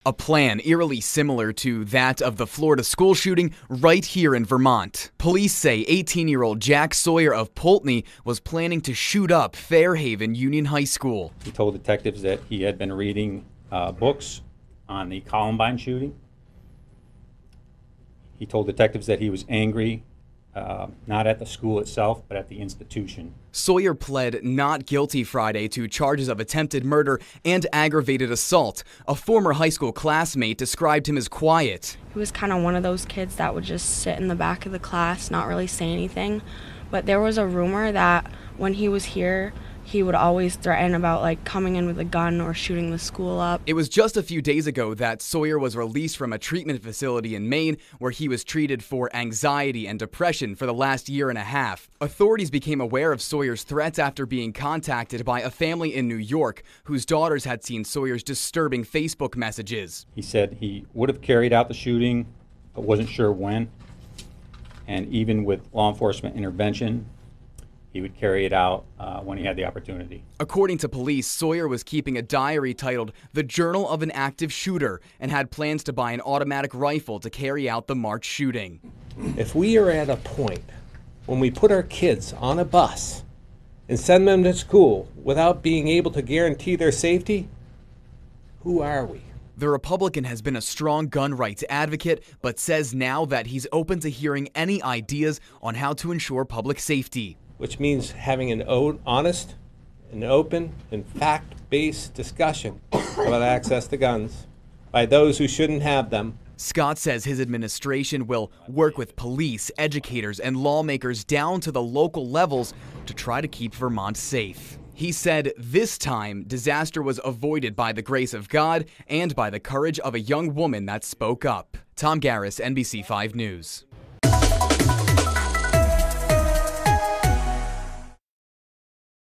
A plan eerily similar to that of the Florida school shooting right here in Vermont. Police say 18-year-old Jack Sawyer of Poultney was planning to shoot up Fairhaven Union High School. He told detectives that he had been reading books on the Columbine shooting. He told detectives that he was angry, not at the school itself, but at the institution. Sawyer pled not guilty Friday to charges of attempted murder and aggravated assault. A former high school classmate described him as quiet. He was kind of one of those kids that would just sit in the back of the class, not really say anything. But there was a rumor that when he was here, he would always threaten about coming in with a gun or shooting the school up. It was just a few days ago that Sawyer was released from a treatment facility in Maine where he was treated for anxiety and depression for the last year and a half. Authorities became aware of Sawyer's threats after being contacted by a family in New York whose daughters had seen Sawyer's disturbing Facebook messages. He said he would have carried out the shooting, but wasn't sure when. And even with law enforcement intervention, he would carry it out when he had the opportunity. According to police, Sawyer was keeping a diary titled The Journal of an Active Shooter and had plans to buy an automatic rifle to carry out the March shooting. If we are at a point when we put our kids on a bus and send them to school without being able to guarantee their safety, who are we? The Republican has been a strong gun rights advocate, but says now that he's open to hearing any ideas on how to ensure public safety. Which means having an honest and open and fact-based discussion about access to guns by those who shouldn't have them. Scott says his administration will work with police, educators, and lawmakers down to the local levels to try to keep Vermont safe. He said this time disaster was avoided by the grace of God and by the courage of a young woman that spoke up. Tom Garris, NBC5 News.